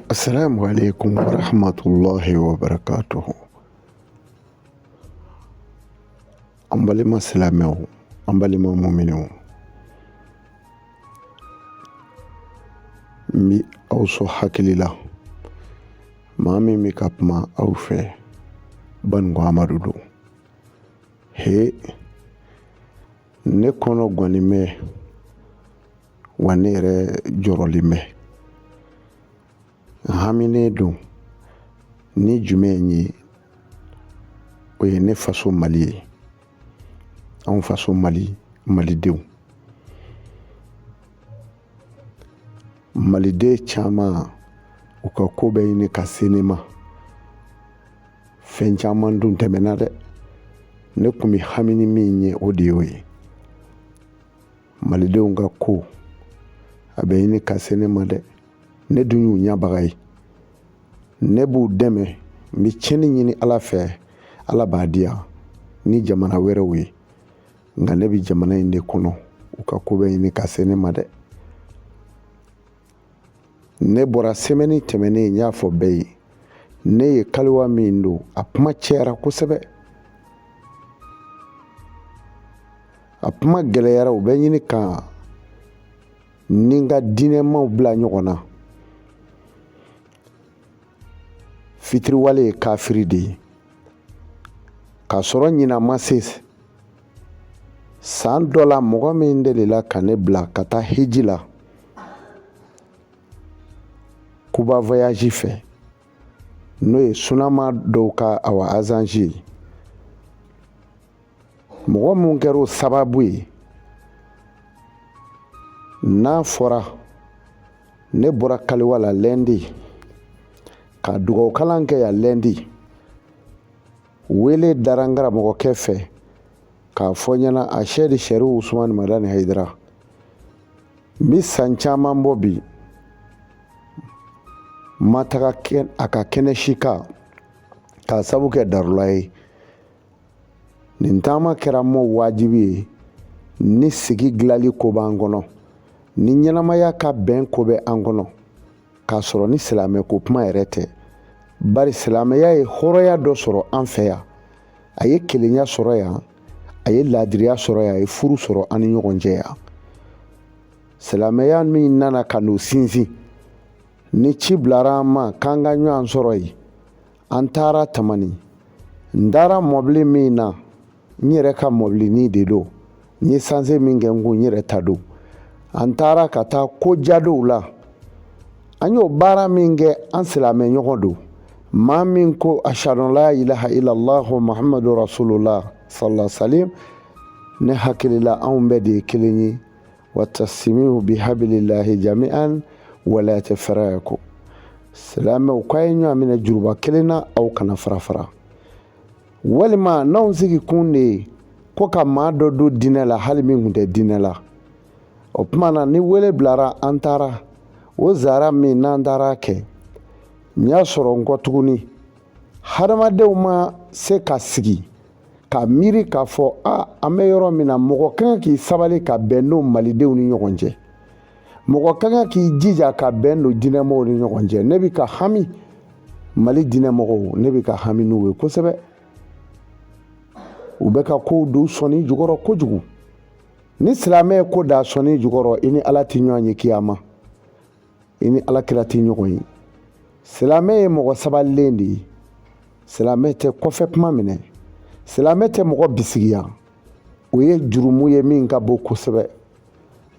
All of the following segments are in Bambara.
Assalamu alaikum wa rahmatullahi wa barakatuhu. An balima silamɛw, an balima muminɛw, n bi aw sɔn hakili la. Maa min bɛ ka kuma aw fɛ, Baniko Amadu don. Ne kɔnɔ gɔnnen bɛ, wa ne yɛrɛ jɔrɔlen bɛ. Haminen don ni jumɛn ye, o ye ne faso Mali ye. Anw faso Mali, malidenw. Maliden caman u ka ko bɛ ɲini ka se ne ma. Fɛn caman dun tɛmɛna dɛ. Ne kun bɛ hami ni min ye, o de y'o ye. Malidenw ka ko a bɛ ɲini ka se ne ma dɛ. Ne dun y'u ɲabaga ye. Ne b'u dɛmɛ, n bɛ tiɲɛni ɲini Ala fɛ, Ala b'a di yan ni jamana wɛrɛw ye. Nka ne bɛ jamana in de kɔnɔ, u ka ko bɛ ɲini ka se ne ma dɛ. Ne bɔra semaine tɛmɛnen, n y'a fɔ bɛɛ ye, ne ye kaliwa min don, a kuma cɛyara kosɛbɛ. A kuma gɛlɛyara, u bɛ ɲini ka ni n ka diinɛmaw bila ɲɔgɔn na. Fitiriwale ye kafiri de ye. K'a sɔrɔ ɲinan ma se san dɔ la, mɔgɔ min delila ka ne bila ka taa hiji la, Kuba voyage fɛ, n'o ye sunama dɔw ka agence ye. Mɔgɔ mun kɛra o sababu ye, n'a fɔra ne bɔra kaliwa la lundi, ka dugawu kalan kɛ yan lundi, wele dara n karamɔgɔkɛ fɛ k'a fɔ ɲɛna a Sɛdi Sɛrifu Usumani Madani Hayidara, n bɛ san caman bɔ bi, n ma taga a ka kɛnɛ si kan k'a sabu kɛ darula ye. Nin taama kɛra n ma wajibi ye, ni sigi dilanli ko b'an kɔnɔ, ni ɲɛnamaya ka bɛn ko bɛ an kɔnɔ, k'a sɔrɔ ni silamɛ ko kuma yɛrɛ tɛ. Bari silamɛya ye hɔrɔnya dɔ sɔrɔ an fɛ yan, a ye kelenya sɔrɔ yan, a ye laadiriya sɔrɔ yan, a ye furu sɔrɔ an ni ɲɔgɔn cɛ yan. Silamɛya min nana ka n'o sinsin, ni ci bilara an ma k'an ka ɲɔgɔn sɔrɔ yen, an taara Tamani, n taara mɔbili min na, n yɛrɛ ka mɔbilinin de don, n ye sanse min kɛ n kun, n yɛrɛ ta don. An taara ka taa ko jadɔw la, an y'o baara min kɛ, an silamɛ ɲɔgɔn don. Maa min ko ashhadu an la ilaha illallah Muhammadu Rasulullah sallallahu alaihi wasallam, ne hakili la anw bɛɛ de ye kelen ye. Watasimu bihablillahi jami'an wala tafarraqu. Silamɛw k'a ye ɲɔgɔn minɛ juruba kelen na, aw kana fara fara. Walima n'anw sigi kun de ye ko ka maa dɔ don diinɛ la, hali min kun tɛ diinɛ la. O tuma na ni wele bilara, an taara o zara min n'an taara kɛ, n y'a sɔrɔ n kɔ tuguni hadamadenw ma se ka sigi ka miiri k'a fɔ an bɛ yɔrɔ min na, mɔgɔ ka kan k'i sabali ka bɛn n'o malidenw ni ɲɔgɔn cɛ. Mɔgɔ ka kan k'i jija ka bɛn n'o diinɛmɔgɔw ni ɲɔgɔn cɛ. Ne bɛ ka hami Mali diinɛmɔgɔw, ne bɛ ka hami n'u ye kosɛbɛ. U bɛ ka kow don sɔnni jukɔrɔ kojugu. Ni silamɛ ye ko da sɔnni jukɔrɔ, i ni Ala tɛ ɲɔgɔn ye kiyama, i ni Alakira tɛ ɲɔgɔn ye. Silamɛ ye mɔgɔ sabalilen de ye. Silamɛ tɛ kɔfɛ kuma minɛ. Silamɛ tɛ mɔgɔ bisigiya. O ye jurumu ye min ka bon kosɛbɛ.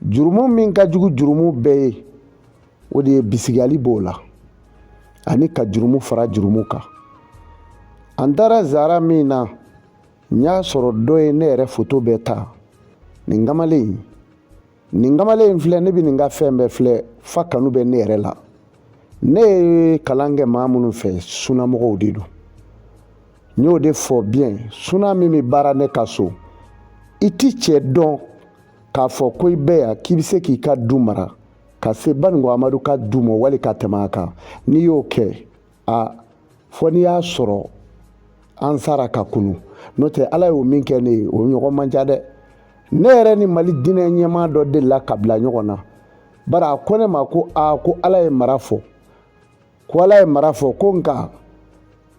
Jurumu min ka jugu jurumu bɛɛ ye, o de ye bisigiyali b'o la, ani ka jurumu fara jurumu kan. An taara zara min na, n y'a sɔrɔ dɔ ye ne yɛrɛ foto bɛɛ ta. Nin kamalen in filɛ, ne bɛ nin ka fɛn bɛɛ filɛ, fa kanu bɛ ne yɛrɛ la. Ne ye kalan kɛ maa minnu fɛ, sunamɔgɔw de don. N y'o de fɔ bien, suna min bɛ baara ne ka so, i ti cɛ dɔn k'a fɔ ko i bɛ yan k'i bɛ se k'i ka du mara ka se Baniko Amadu ka du ma, wali ka tɛmɛ a kan. N'i y'o kɛ, fɔ n'i y'a sɔrɔ an sara ka kunu. N'o tɛ Ala y'o min kɛ ne ye, o ɲɔgɔn man ca dɛ. Ne yɛrɛ ni Mali diinɛ ɲɛmaa dɔ delila ka bila ɲɔgɔn na. Bari a ko ne ma ko ko Ala ye mara fɔ. ko Ala ye mara fɔ ko nka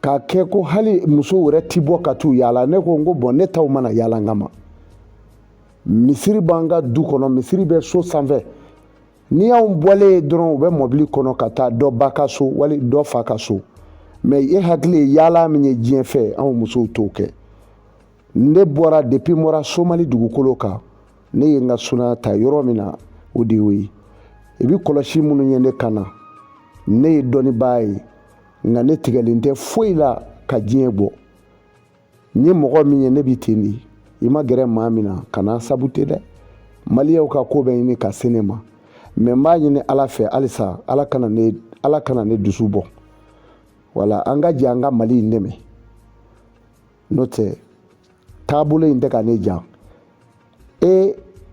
k'a kɛ ko hali muso yɛrɛ ti bɔ ka t'u yaala. Ne ko n ko bon ne taw mana yaala n kama. Misiri b'an ka du kɔnɔ, misiri bɛ so sanfɛ. Ni y'anw bɔlen dɔrɔn u bɛ mɔbili kɔnɔ ka taa dɔ ba ka so wali dɔ fa ka so. Mais e hakili ye yaala min ye diɲɛ fɛ anw musow t'o kɛ. Ne bɔra depuis n bɔra Somali dugukolo kan, ne ye n ka suna ta yɔrɔ min na o de y'o ye. I bi kɔlɔsi minnu ye ne kan na, ne ye dɔnnibaa ye nka ne tigɛlen tɛ foyi la ka diɲɛ bɔ. N ye mɔgɔ min ye ne bi ten de. I ma gɛrɛ maa min na kana sabute dɛ. Maliyɛnw ka ko bɛ ɲini ka se ne ma. Mais n b'a ɲini Ala fɛ halisa Ala kana ne dusu bɔ. Wala an ka jɛ an ka Mali in dɛmɛ. N'o tɛ taabolo in tɛ ka ne ja.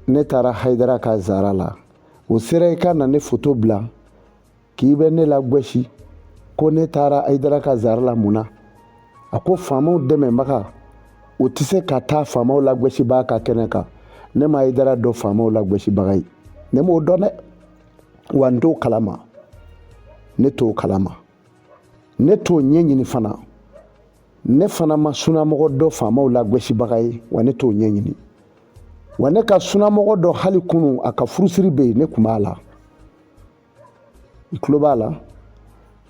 Ne taara Hayidara ka zara la. O sera i ka na ne photo bila k'i bɛ ne la gosi ko ne taara Hayidara ka zara la mun na. A ko faamaw dɛmɛbaga o tɛ se ka taa faamaw la gosibaga ka kɛnɛ kan. Ne ma Hayidara dɔn faamaw la gosibaga ye. Ne m'o dɔn dɛ. Wa n t'o kalama. Ne t'o kalama. Ne t'o ɲɛɲini fana. Ne fana ma sunamɔgɔ dɔ faamaw la gosibaga ye wa ne t'o ɲɛɲini. Wa ne ka sunamɔgɔ dɔ hali kunu a ka furusiri bɛ yen ne tun b'a la. I tulo b'a la.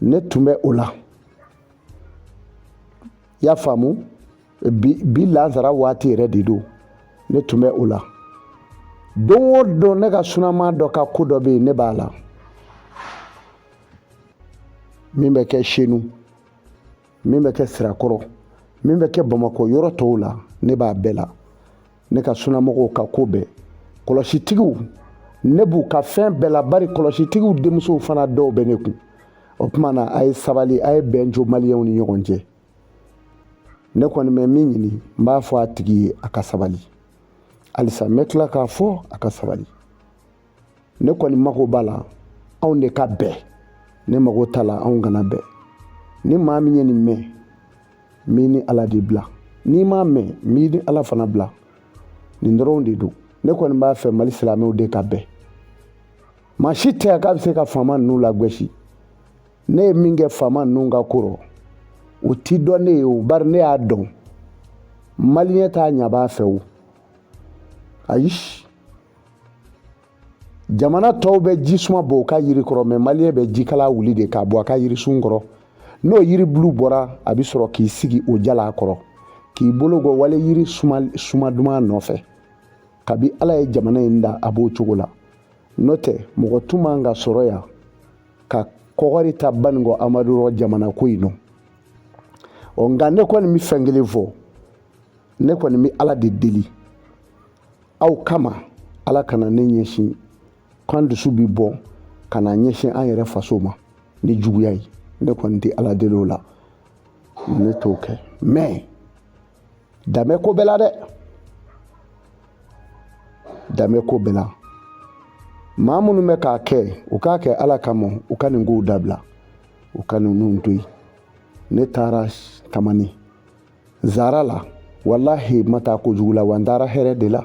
Ne tun bɛ o la. I y'a faamu? Bi Lazara waati yɛrɛ de don. Ne tun bɛ o la. Don o don ne ka sunama dɔ ka ko dɔ bɛ yen ne b'a la. Min bɛ kɛ Senu, min bɛ kɛ Sirakɔrɔ, min bɛ kɛ Bamakɔ yɔrɔ tɔw la ne b'a bɛɛ la. Ne ka sunamɔgɔw ka ko bɛɛ. Kɔlɔsitigiw ne b'u ka fɛn bɛɛ la bari kɔlɔsitigiw denmusow fana dɔw bɛ ne kun. O tuma na a ye sabali a ye bɛn jo maliyɛnw ni ɲɔgɔn cɛ. Ne kɔni bɛ min ɲini n b'a fɔ a tigi ye a ka sabali. Halisa n bɛ tila k'a fɔ a ka sabali. Ne kɔni mago b'a la anw de ka bɛn. Ne mago t'a la anw kana bɛn. Ni maa min ye nin mɛn n b'i ni Ala de bila. N'i m'a mɛn n b'i ni Ala fana bila. Nin dɔrɔn de don. Ne kɔni b'a fɛ Mali silamɛw de ka bɛn. Maa si tɛ yan k'a bɛ se ka faama ninnu lagosi. Ne ye min kɛ faama ninnu ka ko rɔ o ti dɔn ne ye o bari ne y'a dɔn. Maliyɛn t'a ɲab'a fɛ o. Ayi. Jamana tɔw bɛ jisuma bɔ u ka yiri kɔrɔ mais Maliyɛn bɛ jikala wuli de k'a bɔ a ka yirisun kɔrɔ. N'o yiri bulu bɔra a bɛ sɔrɔ k'i sigi o jala kɔrɔ k'i bolo bɔ wale yiri suma duman nɔfɛ. Kabi Ala ye jamana in da a b'o cogo la. N'o tɛ mɔgɔ tun man ka sɔrɔ yan ka kɔgɔri ta Banikɔ Amadu rɔ jamana ko in nɔ. Nka ne kɔni bɛ fɛn kelen fɔ. Ne kɔni bɛ Ala de deli. Aw kama Ala kana ne ɲɛsin k'an dusu bi bɔ ka na ɲɛsin an yɛrɛ faso ma ni juguya ye. Ne kɔni tɛ Ala deli o la. Ne t'o kɛ. Mais danbe ko bɛɛ la dɛ. Danbe ko bɛɛ la. Maa minnu bɛ k'a kɛ u k'a kɛ Ala kama u ka nin kow dabila. U ka ninnu to yen. Ne taara Tamani zara la walahi ma taa kojugu la wa n taara hɛrɛ de la.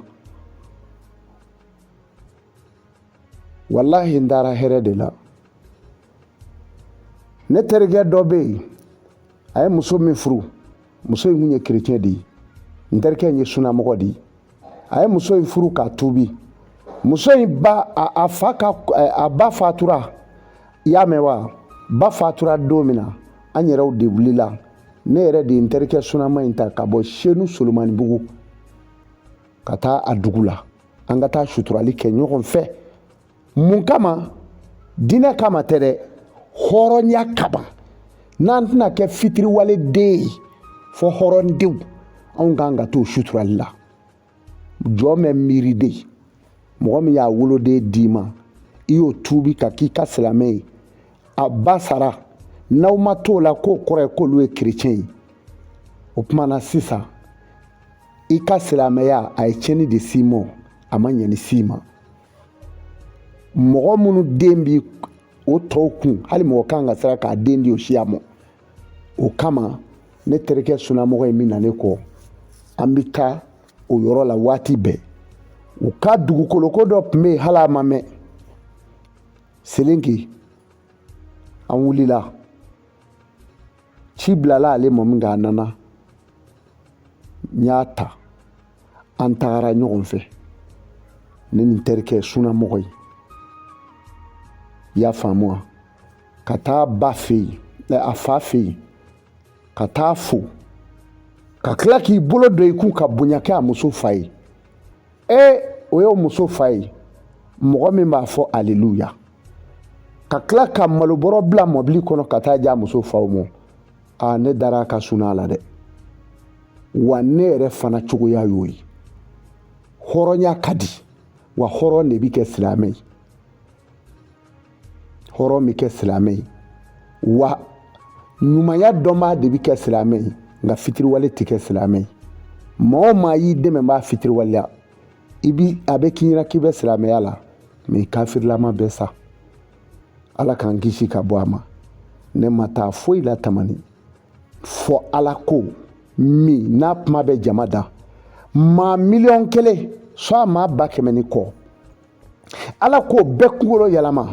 Wallahi n taara hɛrɛ de la. Ne terikɛ dɔ bɛ yen a ye muso min furu muso in kun ye chrétien de ye. N terikɛ in ye sunamɔgɔ de ye. A ye muso in furu k'a tuubi. Muso in ba a ba fatura. I y'a mɛn wa? Ba fatura don min na an yɛrɛw de wulila. Ne yɛrɛ de ye n terikɛ sunama in ta ka bɔ Senu Solomanibugu ka taa a dugu la. An ka taa suturali kɛ ɲɔgɔn fɛ. Mun kama? Diinɛ kama tɛ dɛ. Hɔrɔnya kama. N'an tɛna kɛ fitiriwale den ye fɔ hɔrɔndenw anw kan ka t'o suturali la. Jɔn bɛ miiri de. Mɔgɔ min y'a woloden d'i ma i y'o tuubi ka k'i ka silamɛ ye. A ba sara n'aw ma t'o la k'o kɔrɔ ye k'olu ye chrétien ye. O tuma na sisan i ka silamɛya a ye tiɲɛni de s'i ma a ma ɲɛ ni s'i ma. Mɔgɔ minnu den bi o tɔw kun hali mɔgɔ kan ka sira k'a den di o siya ma. O kama ne terikɛ sunamɔgɔ in bɛ na ne kɔ an bɛ taa o yɔrɔ la waati bɛɛ. U ka dugukoloko dɔ tun bɛ yen hali a ma mɛn. Selenki an wulila ci bilala ale ma min kɛ a nana n y'a ta an tagara ɲɔgɔn fɛ ne ni n terikɛ sunnamɔgɔ ye i y'a faamu wa ka taa ba fɛ yen a fa fɛ yen ka taa fo ka tila k'i bolo don i kun ka bonya kɛ a muso fa ye o y'o muso fa ye mɔgɔ min b'a fɔ aleluya ka tila ka malobɔrɔ bila mɔbili kɔnɔ ka taa di a muso faw ma ne dara a ka sunna la dɛ wa ne yɛrɛ fana cogoya y'o ye hɔrɔnya ka di wa hɔrɔn de bi kɛ silamɛ ye hɔrɔn bi kɛ silamɛ ye wa ɲumanya dɔnbaa de bi kɛ silamɛ ye nka fitiriwale tɛ kɛ silamɛ ye maa o maa y'i dɛmɛ b'a fitiriwaleya a bɛ k'i ɲɛna k'i bɛ silamɛya la mɛ kafirilama bɛ sa ala k'an kisi ka bɔ a ma ne ma taa foyi la tamani fɔ ala ko min n'a kuma bɛ jama da maa 1,000,000 soit maa 100,000 ni kɔ ala ko bɛɛ kunkolo yɛlɛma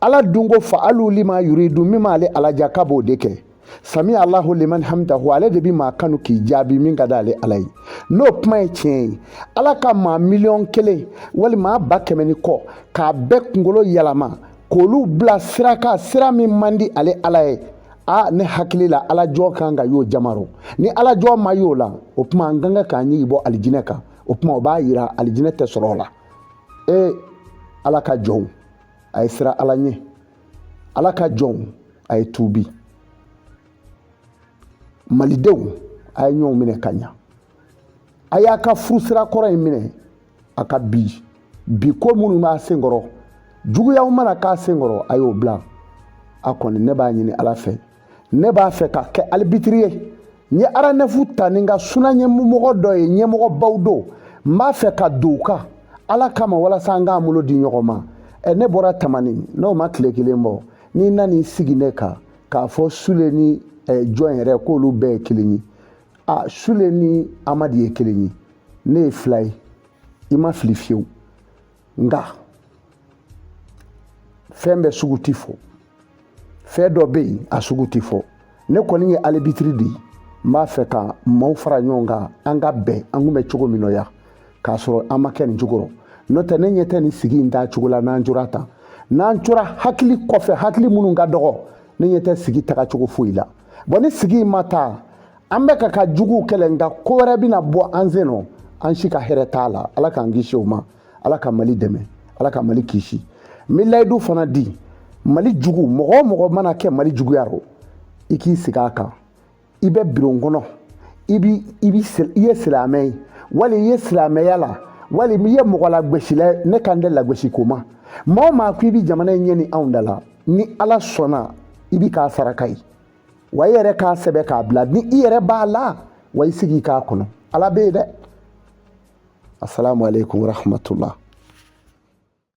ala dungo fa'alu lima yuridu min m'ale alaja k'a b'o de kɛ sami Allahu liman hamdahu ale de bi maa kanu k'i jaabi min ka d'ale ala ye n'o kuma ye tiɲɛ ye ala ka maa 1,000,000 walima 100,000 ni kɔ k'a bɛɛ kunkolo yɛlɛma k'olu bila sira min man di ale ala ye ne hakili la alajɔ kan ka y'o jamaro ni alajɔ ma y'o la o kuma an kan ka k'an ɲigi bɔ alijinɛ kan o kuma o b'a yira alijinɛ tɛ sɔrɔ o la ala ka jɔnw a ye sira ala ɲɛ ala ka jɔnw a ye tuubi malidenw a ye ɲɔgɔn minɛ ka ɲa a y'a ka furusira kɔrɔ in minɛ a ka bi ko minnu b'a senkɔrɔ juguyaw mana k'a senkɔrɔ a y'o bila a kɔni ne b'a ɲini ala fɛ ne b'a fɛ ka kɛ alibitiri ye n ye aranɛfu ta ni n ka suna ɲɛmɔgɔ dɔ ye ɲɛmɔgɔbaw don n b'a fɛ ka don u kan ala kama walasa an k'an bolo di ɲɔgɔn ma ne bɔra tamani n'o ma tile kelen bɔ n'i nan'i sigi ne kan k'a fɔ Sule ni jɔn yɛrɛ k'olu bɛɛ ye kelen ye Sule ni Amadi ye kelen ye ne ye fila ye i ma fili fiyewu nka fɛn bɛɛ sugu ti fɔ fɛn dɔ bɛ yen a sugu ti fɔ ne kɔni ye alibitiri de ye n b'a fɛ ka maaw fara ɲɔgɔn kan an ka bɛn an kun bɛ cogo min na yan k'a sɔrɔ an ma kɛ nin cogo rɔ n'o tɛ ne ɲɛ tɛ nin sigi in taa cogo la n'an tora tan n'an tora hakili kɔfɛ hakili minnu ka dɔgɔ ne ɲɛ tɛ sigi taga cogo foyi la bon ni sigi in ma taa an bɛ ka juguw kɛlɛ nka ko wɛrɛ bɛna bɔ an sen nɔ an si ka hɛrɛ t'a la ala k'an kisi o ma ala ka Mali dɛmɛ ala ka Mali kisi n bɛ layidu fana di Mali jugu mɔgɔ o mɔgɔ mana kɛ Mali juguya rɔ i k'i sigi a kan i bɛ bureau kɔnɔ i ye silamɛ ye wali i ye silamɛya la wali i ye mɔgɔ lagosi ne kan tɛ lagosi ko ma maa o maa ko i bɛ jamana in ɲɛ ni anw da la ni ala sɔnna i bɛ k'a saraka ye wa i yɛrɛ k'a sɛbɛn k'a bila ni i yɛrɛ b'a la wa i sigi k'a kɔnɔ ala bɛ yen dɛ assalamu alaikum wa rahmatullah